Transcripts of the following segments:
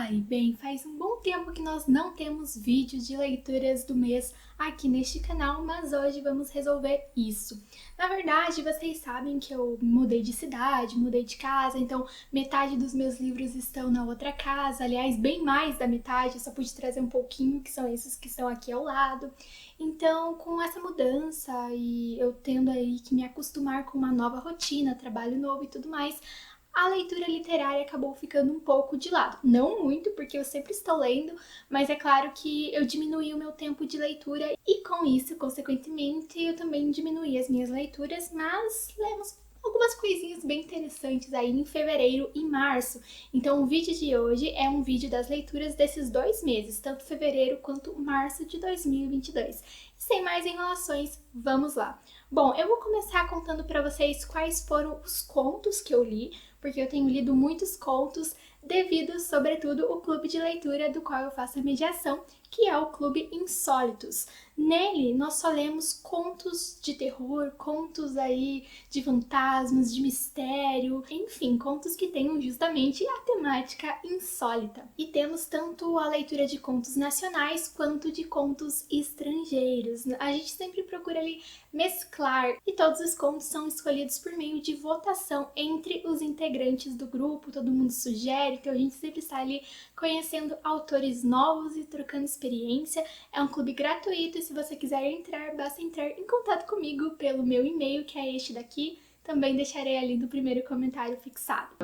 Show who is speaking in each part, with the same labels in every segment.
Speaker 1: Ai, bem, faz um bom tempo que nós não temos vídeos de leituras do mês aqui neste canal, mas hoje vamos resolver isso. Na verdade, vocês sabem que eu mudei de cidade, mudei de casa, então metade dos meus livros estão na outra casa, aliás, bem mais da metade, eu só pude trazer um pouquinho, que são esses que estão aqui ao lado. Então, com essa mudança e eu tendo aí que me acostumar com uma nova rotina, trabalho novo e tudo mais, a leitura literária acabou ficando um pouco de lado. Não muito, porque eu sempre estou lendo, mas é claro que eu diminuí o meu tempo de leitura e com isso, consequentemente, eu também diminuí as minhas leituras, mas lemos algumas coisinhas bem interessantes aí em fevereiro e março. Então o vídeo de hoje é um vídeo das leituras desses 2 meses, tanto fevereiro quanto março de 2022. Sem mais enrolações, vamos lá! Bom, eu vou começar contando para vocês quais foram os contos que eu li, porque eu tenho lido muitos contos devido, sobretudo, ao clube de leitura do qual eu faço a mediação, que é o Clube Insólitos. Nele, nós só lemos contos de terror, contos aí de fantasmas, de mistério, enfim, contos que tenham justamente a temática insólita. E temos tanto a leitura de contos nacionais quanto de contos estrangeiros. A gente sempre procura ali mesclar, e todos os contos são escolhidos por meio de votação entre os integrantes do grupo, todo mundo sugere, então a gente sempre está ali conhecendo autores novos e trocando experiência. É um clube gratuito e se você quiser entrar, basta entrar em contato comigo pelo meu e-mail, que é este daqui. Também deixarei ali no primeiro comentário fixado.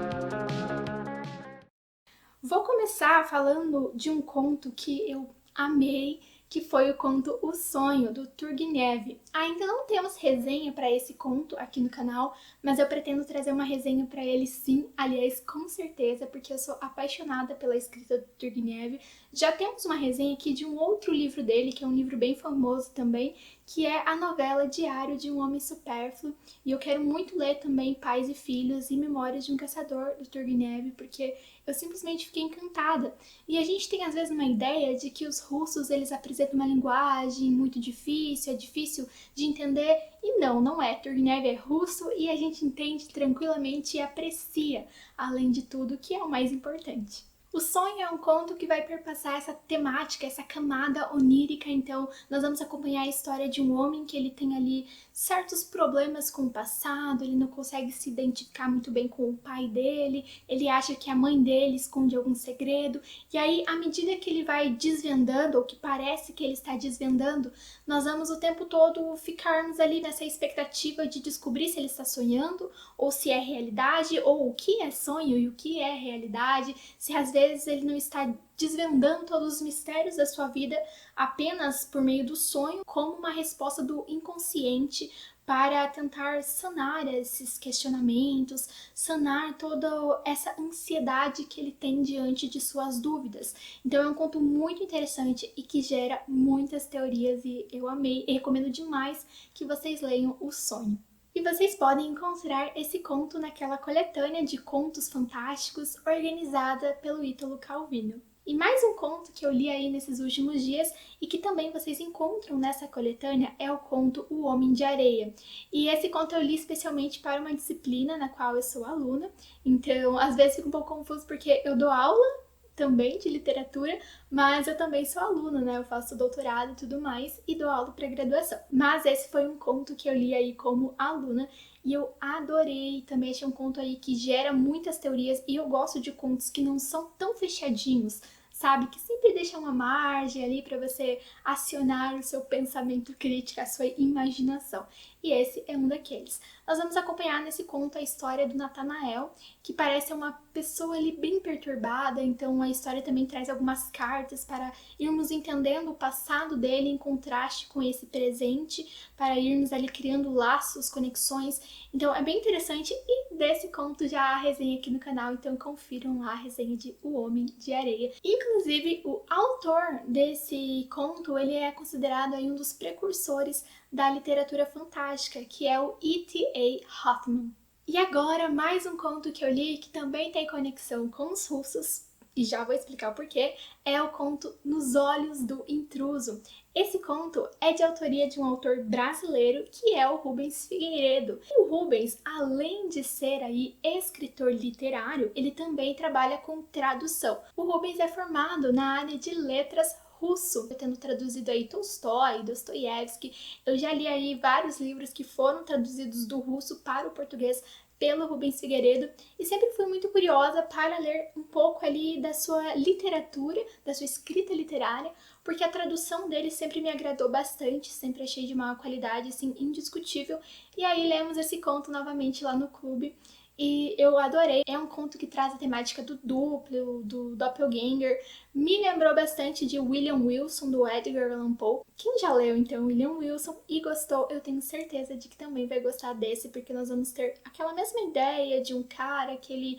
Speaker 1: Vou começar falando de um conto que eu amei, que foi o conto O Sonho, do Turgenev. Ainda não temos resenha para esse conto aqui no canal, mas eu pretendo trazer uma resenha para ele sim, aliás, com certeza, porque eu sou apaixonada pela escrita do Turgenev. Já temos uma resenha aqui de um outro livro dele, que é um livro bem famoso também, que é a novela Diário de um Homem Supérfluo, e eu quero muito ler também Pais e Filhos e Memórias de um Caçador, do Turgenev, porque eu simplesmente fiquei encantada. E a gente tem às vezes uma ideia de que os russos eles apresentam uma linguagem muito difícil, é difícil de entender, e não é. Turgenev é russo e a gente entende tranquilamente e aprecia, além de tudo, que é o mais importante. O Sonho é um conto que vai perpassar essa temática, essa camada onírica, então nós vamos acompanhar a história de um homem que ele tem ali certos problemas com o passado, ele não consegue se identificar muito bem com o pai dele, ele acha que a mãe dele esconde algum segredo, e aí à medida que ele vai desvendando, ou que parece que ele está desvendando, nós vamos o tempo todo ficarmos ali nessa expectativa de descobrir se ele está sonhando, ou se é realidade, ou o que é sonho e o que é realidade, se às vezes ele não está desvendando todos os mistérios da sua vida apenas por meio do sonho, como uma resposta do inconsciente para tentar sanar esses questionamentos, sanar toda essa ansiedade que ele tem diante de suas dúvidas. Então é um conto muito interessante e que gera muitas teorias e eu amei e recomendo demais que vocês leiam O Sonho. E vocês podem encontrar esse conto naquela coletânea de contos fantásticos organizada pelo Ítalo Calvino. E mais um conto que eu li aí nesses últimos dias e que também vocês encontram nessa coletânea é o conto O Homem de Areia. E esse conto eu li especialmente para uma disciplina na qual eu sou aluna, então às vezes fico um pouco confuso porque eu dou aula também de literatura, mas eu também sou aluna, né? Eu faço doutorado e tudo mais e dou aula para graduação. Mas esse foi um conto que eu li aí como aluna e eu adorei. Também achei um conto aí que gera muitas teorias e eu gosto de contos que não são tão fechadinhos, sabe? Que sempre deixam uma margem ali para você acionar o seu pensamento crítico, a sua imaginação. E esse é um daqueles. Nós vamos acompanhar nesse conto a história do Natanael, que parece uma pessoa ali bem perturbada, então a história também traz algumas cartas para irmos entendendo o passado dele em contraste com esse presente, para irmos ali criando laços, conexões. Então é bem interessante e desse conto já há resenha aqui no canal, então confiram lá a resenha de O Homem de Areia. Inclusive, o autor desse conto, ele é considerado aí um dos precursores da literatura fantástica, que é o E.T.A. Hoffmann. E agora, mais um conto que eu li que também tem conexão com os russos, e já vou explicar o porquê, é o conto Nos Olhos do Intruso. Esse conto é de autoria de um autor brasileiro que é o Rubens Figueiredo. E o Rubens, além de ser aí escritor literário, ele também trabalha com tradução. O Rubens é formado na área de letras russo, tendo traduzido aí Tolstói, Dostoiévski. Eu já li aí vários livros que foram traduzidos do russo para o português pelo Rubens Figueiredo e sempre fui muito curiosa para ler um pouco ali da sua literatura, da sua escrita literária, porque a tradução dele sempre me agradou bastante, sempre achei de uma qualidade assim indiscutível. E aí lemos esse conto novamente lá no clube e eu adorei. É um conto que traz a temática do duplo, do doppelganger. Me lembrou bastante de William Wilson, do Edgar Allan Poe. Quem já leu, então, William Wilson e gostou, eu tenho certeza de que também vai gostar desse, porque nós vamos ter aquela mesma ideia de um cara que ele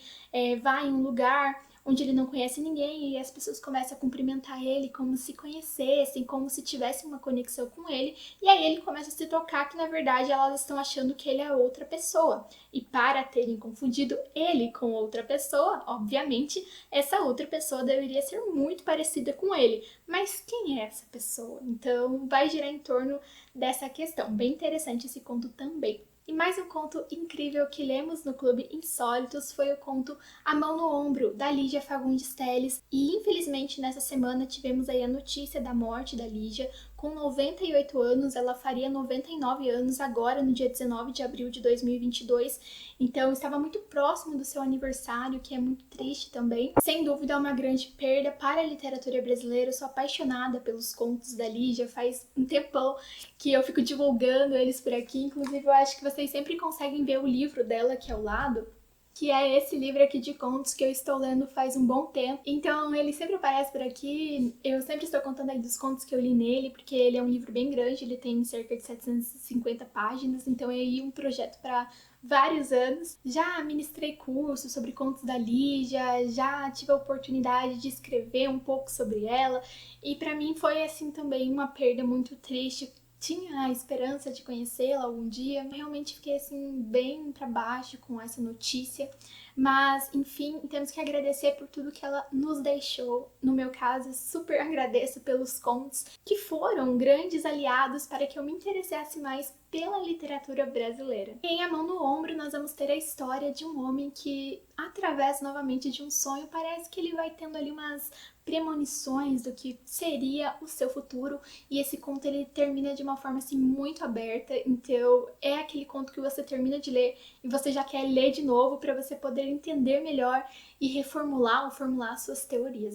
Speaker 1: vai em um lugar onde ele não conhece ninguém e as pessoas começam a cumprimentar ele como se conhecessem, como se tivessem uma conexão com ele, e aí ele começa a se tocar que na verdade elas estão achando que ele é outra pessoa. E para terem confundido ele com outra pessoa, obviamente, essa outra pessoa deveria ser muito parecida com ele. Mas quem é essa pessoa? Então vai girar em torno dessa questão. Bem interessante esse conto também. E mais um conto incrível que lemos no Clube Insólitos foi o conto A Mão no Ombro, da Lígia Fagundes Telles. E infelizmente nessa semana tivemos aí a notícia da morte da Lígia. Com 98 anos, ela faria 99 anos agora, no dia 19 de abril de 2022. Então estava muito próximo do seu aniversário, que é muito triste também. Sem dúvida é uma grande perda para a literatura brasileira. Eu sou apaixonada pelos contos da Lígia, faz um tempão que eu fico divulgando eles por aqui. Inclusive eu acho que vocês sempre conseguem ver o livro dela aqui ao lado, que é esse livro aqui de contos que eu estou lendo faz um bom tempo. Então ele sempre aparece por aqui, eu sempre estou contando aí dos contos que eu li nele, porque ele é um livro bem grande, ele tem cerca de 750 páginas, então é aí um projeto para vários anos. Já ministrei cursos sobre contos da Lígia, já tive a oportunidade de escrever um pouco sobre ela, e para mim foi assim também uma perda muito triste. Tinha a esperança de conhecê-la algum dia. Realmente fiquei assim bem para baixo com essa notícia, mas enfim, temos que agradecer por tudo que ela nos deixou. No meu caso, super agradeço pelos contos que foram grandes aliados para que eu me interessasse mais pela literatura brasileira. E em A Mão no Ombro nós vamos ter a história de um homem que, através novamente de um sonho, parece que ele vai tendo ali umas premonições do que seria o seu futuro, e esse conto ele termina de uma forma assim muito aberta, então é aquele conto que você termina de ler e você já quer ler de novo para você poder entender melhor e reformular ou formular suas teorias.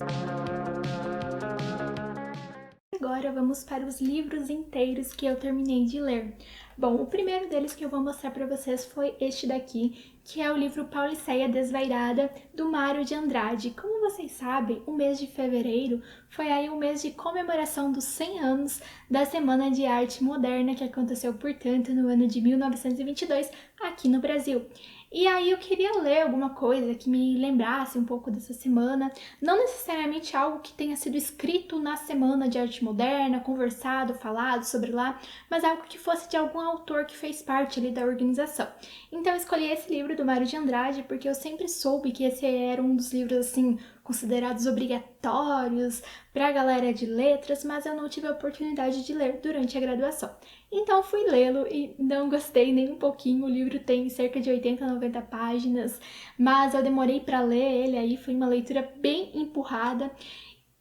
Speaker 1: Agora vamos para os livros inteiros que eu terminei de ler. Bom, o primeiro deles que eu vou mostrar para vocês foi este daqui, que é o livro Pauliceia Desvairada, do Mário de Andrade. Como vocês sabem, o mês de fevereiro foi aí um mês de comemoração dos 100 anos da Semana de Arte Moderna, que aconteceu, portanto, no ano de 1922, aqui no Brasil. E aí eu queria ler alguma coisa que me lembrasse um pouco dessa semana, não necessariamente algo que tenha sido escrito na Semana de Arte Moderna, conversado, falado sobre lá, mas algo que fosse de algum autor que fez parte ali da organização. Então eu escolhi esse livro do Mário de Andrade porque eu sempre soube que esse era um dos livros assim considerados obrigatórios para a galera de letras, mas eu não tive a oportunidade de ler durante a graduação. Então fui lê-lo e não gostei nem um pouquinho. O livro tem cerca de 80, 90 páginas, mas eu demorei para ler ele, aí foi uma leitura bem empurrada.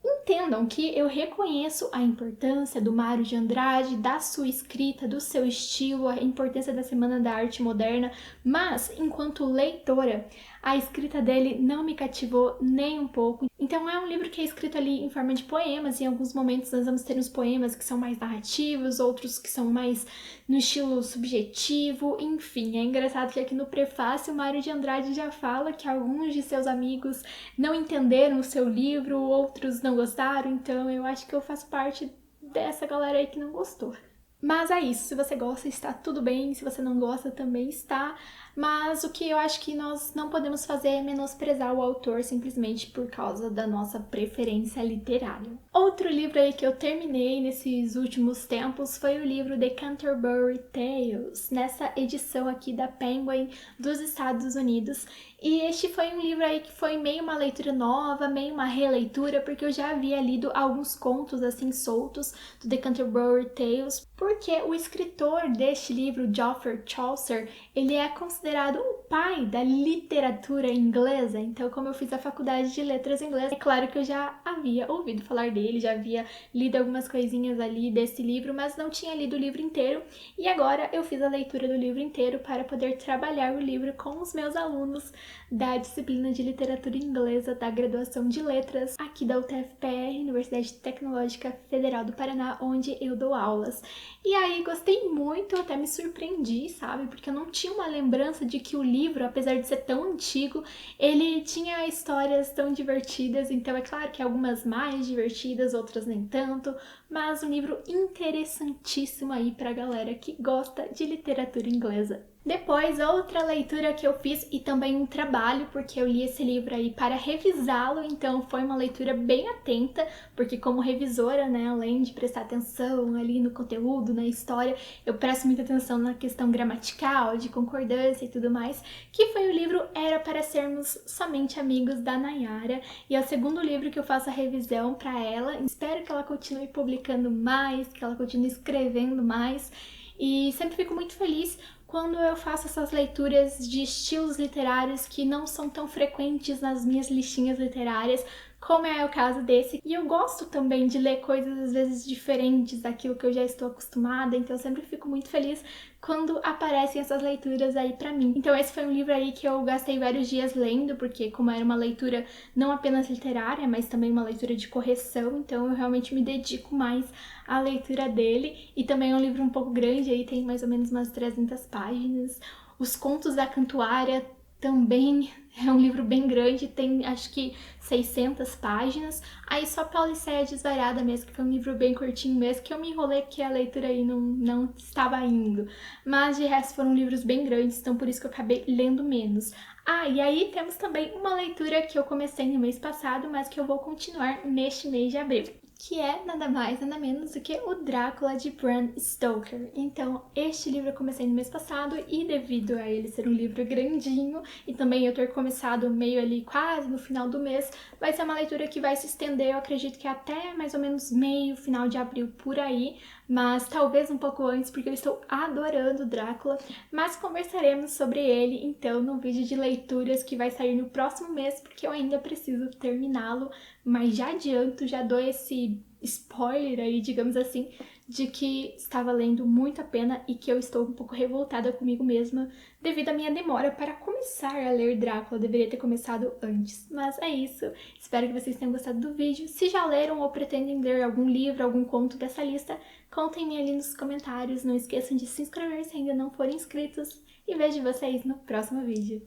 Speaker 1: Entendam que eu reconheço a importância do Mário de Andrade, da sua escrita, do seu estilo, a importância da Semana da Arte Moderna, mas enquanto leitora, a escrita dele não me cativou nem um pouco. Então é um livro que é escrito ali em forma de poemas, em alguns momentos nós vamos ter uns poemas que são mais narrativos, outros que são mais no estilo subjetivo, enfim. É engraçado que aqui no prefácio o Mário de Andrade já fala que alguns de seus amigos não entenderam o seu livro, outros não gostaram, então eu acho que eu faço parte dessa galera aí que não gostou. Mas é isso, se você gosta, está tudo bem, se você não gosta, também está. Mas o que eu acho que nós não podemos fazer é menosprezar o autor simplesmente por causa da nossa preferência literária. Outro livro aí que eu terminei nesses últimos tempos foi o livro The Canterbury Tales, nessa edição aqui da Penguin dos Estados Unidos. E este foi um livro aí que foi meio uma leitura nova, meio uma releitura, porque eu já havia lido alguns contos assim soltos do The Canterbury Tales, porque o escritor deste livro, Geoffrey Chaucer, ele é considerado o pai da literatura inglesa. Então, como eu fiz a faculdade de letras inglesas, é claro que eu já havia ouvido falar dele, já havia lido algumas coisinhas ali desse livro, mas não tinha lido o livro inteiro. E agora eu fiz a leitura do livro inteiro para poder trabalhar o livro com os meus alunos da disciplina de literatura inglesa da graduação de letras aqui da UTFPR, Universidade Tecnológica Federal do Paraná, onde eu dou aulas. E aí gostei muito, até me surpreendi, sabe? Porque eu não tinha uma lembrança de que o livro, apesar de ser tão antigo, ele tinha histórias tão divertidas. Então é claro que algumas mais divertidas, outras nem tanto, mas um livro interessantíssimo aí pra galera que gosta de literatura inglesa. Depois, outra leitura que eu fiz e também um trabalho, porque eu li esse livro aí para revisá-lo, então foi uma leitura bem atenta, porque como revisora, né, além de prestar atenção ali no conteúdo, na história, eu presto muita atenção na questão gramatical, de concordância e tudo mais, que foi o livro Era para Sermos Somente Amigos, da Nayara, e é o segundo livro que eu faço a revisão para ela. Espero que ela continue publicando mais, que ela continue escrevendo mais, e sempre fico muito feliz quando eu faço essas leituras de estilos literários que não são tão frequentes nas minhas listinhas literárias, como é o caso desse. E eu gosto também de ler coisas às vezes diferentes daquilo que eu já estou acostumada, então eu sempre fico muito feliz quando aparecem essas leituras aí pra mim. Então esse foi um livro aí que eu gastei vários dias lendo, porque como era uma leitura não apenas literária, mas também uma leitura de correção, então eu realmente me dedico mais à leitura dele. E também é um livro um pouco grande, aí tem mais ou menos umas 300 páginas. Os Contos da Cantuária também é um livro bem grande, tem acho que 600 páginas. Aí só Pauliceia Desvairada mesmo, que foi um livro bem curtinho mesmo, que eu me enrolei porque a leitura aí não estava indo. Mas de resto foram livros bem grandes, então por isso que eu acabei lendo menos. Ah, e aí temos também uma leitura que eu comecei no mês passado, mas que eu vou continuar neste mês de abril, que é nada mais, nada menos do que o Drácula de Bram Stoker. Então, este livro eu comecei no mês passado e devido a ele ser um livro grandinho e também eu ter começado meio ali quase no final do mês, vai ser uma leitura que vai se estender, eu acredito que até mais ou menos meio, final de abril por aí, mas talvez um pouco antes, porque eu estou adorando Drácula, mas conversaremos sobre ele então no vídeo de leituras que vai sair no próximo mês, porque eu ainda preciso terminá-lo, mas já adianto, já dou esse spoiler aí, digamos assim, de que está valendo muito a pena e que eu estou um pouco revoltada comigo mesma devido à minha demora para começar a ler Drácula. Eu deveria ter começado antes, mas é isso. Espero que vocês tenham gostado do vídeo. Se já leram ou pretendem ler algum livro, algum conto dessa lista, contem-me ali nos comentários. Não esqueçam de se inscrever se ainda não forem inscritos e vejo vocês no próximo vídeo.